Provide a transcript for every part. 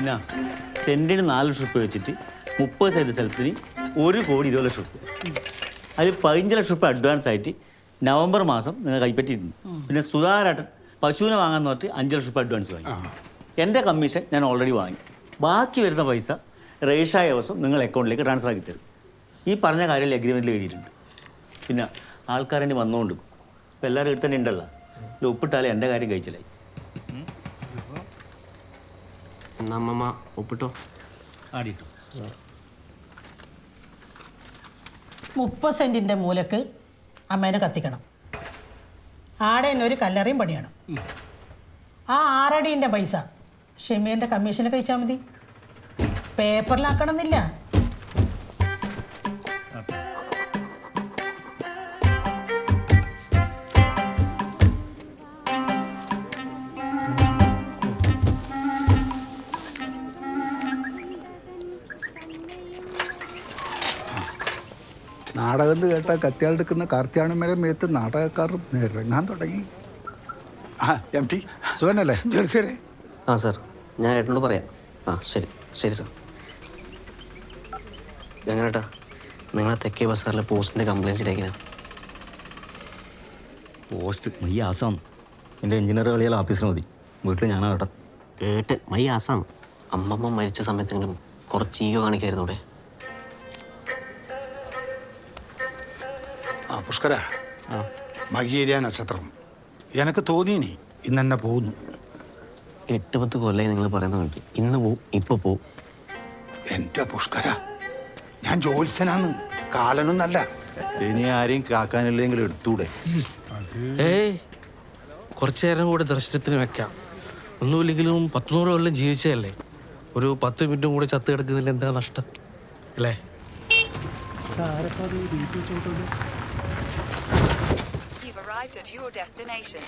പിന്നെ സെൻറ്റിന് 4 ലക്ഷം രൂപ വെച്ചിട്ട് 30 സെൻറ്റ് സ്ഥലത്തിന് 1,20,00,000 രൂപ. അതിൽ 15 ലക്ഷം രൂപ അഡ്വാൻസ് ആയിട്ട് നവംബർ മാസം നിങ്ങൾ കൈപ്പറ്റിയിട്ടുണ്ട്. പിന്നെ സുധാകരേട്ടൻ പശുവിനെ വാങ്ങാൻ പറഞ്ഞിട്ട് 5 ലക്ഷം രൂപ അഡ്വാൻസ് വാങ്ങി. എൻ്റെ കമ്മീഷൻ ഞാൻ ഓൾറെഡി വാങ്ങി. ബാക്കി വരുന്ന പൈസ രജിസ്റ്ററായ ദിവസം നിങ്ങൾ അക്കൗണ്ടിലേക്ക് ട്രാൻസ്ഫർ ആക്കി തരും. ഈ പറഞ്ഞ കാര്യം അഗ്രിമെൻറ്റിൽ എഴുതിയിട്ടുണ്ട്. പിന്നെ ആൾക്കാരെന്നെ വന്നുകൊണ്ട് ഇപ്പോൾ എല്ലാവരും എടുത്ത് തന്നെ ഉണ്ടല്ലോ. ഒപ്പിട്ടാലേ എൻ്റെ കാര്യം കഴിച്ചില്ലായി. അമ്മമ്മ ഒപ്പിട്ടോ? ആടിയിട്ടു. 30 സെൻറ്റിൻ്റെ മൂലക്ക് അമ്മേനെ കത്തിക്കണം. ആടെ തന്നെ ഒരു കല്ലറയും പണിയണം. ആ 6 അടീൻ്റെ പൈസ ഷെമീൻ്റെ കമ്മീഷന് കഴിച്ചാൽ മതി. പേപ്പറിലാക്കണമെന്നില്ല. നാടകം കേട്ട കത്തിയാളെടുക്കുന്ന കാർത്തിയാണമ്മയുടെ മേത്ത് നാടകക്കാർ ഇറങ്ങാൻ തുടങ്ങി. എം ടി സുഖനല്ലേ? ജോലിസേ. ആ സാർ, ഞാൻ ഏട്ടനോട് പറയാം. ആ ശരി ശരി സാർ. എങ്ങനെട്ടാ നിങ്ങളെ തെക്കേ ബസാറിലെ പോസ്റ്റിൻ്റെ കംപ്ലയിൻസിലേക്കാ? പോസ്റ്റ് മയ്യ ആസാം. എൻ്റെ എഞ്ചിനീയർ കളിയാൽ ഓഫീസിന് മതി. വീട്ടിൽ ഞാനാ കേട്ടോ. കേട്ട് മയ്യ ആസാം. അമ്മമ്മ മരിച്ച സമയത്തെങ്കിലും കുറച്ച് ഈഗോ കാണിക്കായിരുന്നു ഇവിടെ. പുഷ്കര, മകീരിയ നക്ഷത്രം എനിക്ക് തോന്നിയിനി ഇന്ന് തന്നെ പോകുന്നു. 8-10 കൊല്ലമായി നിങ്ങൾ പറയുന്നത് കണ്ടു. ഇന്ന് പോവും, ഇപ്പൊ പോവും. എൻ്റെ പുഷ്കര, ഞാൻ ജോത്സ്യനാന്ന്, കാലനൊന്നല്ല. ഇനി ആരെയും കാക്കാനില്ലെങ്കിലും എടുത്തൂടെ? കുറച്ചു നേരം കൂടെ ദർശനത്തിന് വെക്കാം. ഒന്നുമില്ലെങ്കിലും 100 കൊല്ലം ജീവിച്ചതല്ലേ. ഒരു 10 മിനിറ്റും കൂടെ ചത്ത് കിടക്കുന്നില്ല, എന്താ നഷ്ടം അല്ലേ? At your destination.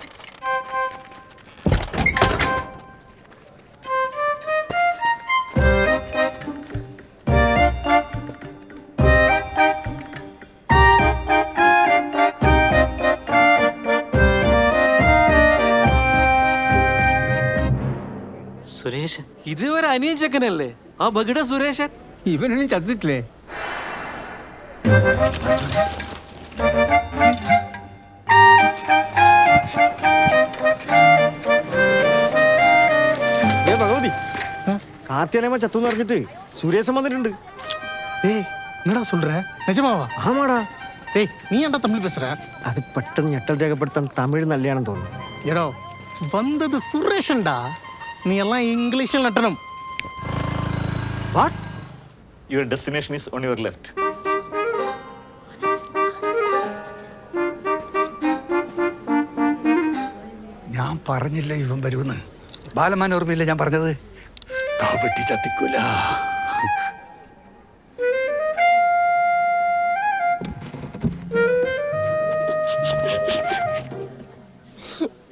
സുരേഷ്, ഇതുവരെ അനിയൻ ചെക്കനല്ലേ ആ ബഗിട സുരേഷൻ? ഇവനൊന്നും ചത്തിട്ടില്ലേ? ഭഗവതി, കാർത്തിയാലയമ്മ ചത്തുന്ന് പറഞ്ഞിട്ട് സുരേശൻ വന്നിട്ടുണ്ട്. என்னடா சொல்ற? நிஜமாவா? ആമാടാ. நீ ஏன்டா தமிழ் பேசுற? അത് പെട്ടെന്ന് ഞെട്ടൽ രേഖപ്പെടുത്താൻ തമിഴ് നല്ലയാണെന്ന് തോന്നുന്നു. എടോ, വന്നത് സുരേഷൻടാ. നീ എല്ലാം ഇംഗ്ലീഷിൽ നട്ടണം. What? Your destination is on your left. ഞാൻ പറഞ്ഞില്ല ഇവൻ വരുമെന്ന്. ബാലമാൻ ഓർമ്മയില്ല ഞാൻ പറഞ്ഞത്? കാപറ്റി ചത്തിക്കൂല.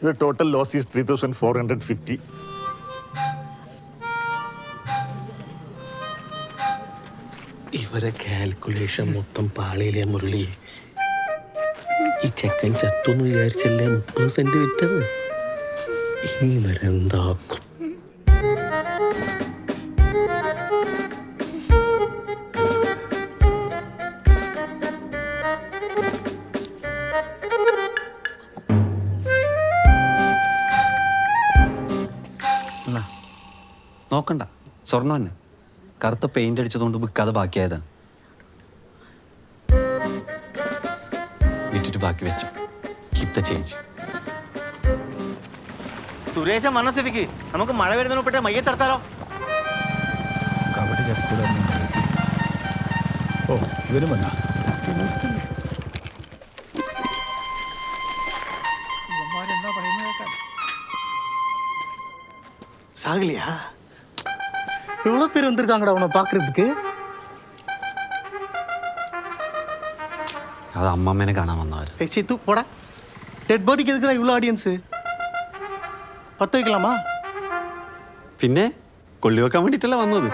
Your total loss is 3,450. ഇവരെ കാൽക്കുലേഷൻ മൊത്തം പാളിയിലെ മുരളി. ഈ ചെക്കൻ ചത്തൊന്ന് വിചാരിച്ചല്ലേ 30 സെന്റ് വിറ്റത്. ഇനി വരെന്താക്കും? നോക്കണ്ട, സ്വർണ്ണം തന്നെ. കറുത്ത പെയിന്റ് അടിച്ചതുകൊണ്ട് വിൽക്കാതെ ബാക്കിയായതാ. വിറ്റിട്ട് ബാക്കി വെച്ചു. Keep the change. സുരേശൻ വന്ന സ്ഥിതിക്ക് നമുക്ക് മഴ വരുന്നതിനെ മയ്യത്തെടുത്താലോ? കബഡി ചത്തിക്കൂല. ഓ, ഇവരും വന്നാ. சாகலையா? எவ்வளோ பேர் வந்திருக்காங்கடா உன்னை பார்க்கறதுக்கு. അത് അമ്മമ്മേനെ കാണാൻ വന്നവർ. சித்து போடா. டெட் பாடிக்கு எதுக்குடா இவ்வளோ ஆடியன்ஸு? 10 வைக்கலாமா? പിന്നെ കൊള്ളി വെക്കാൻ വേണ്ടിയിട്ടല്ല വന്നത്.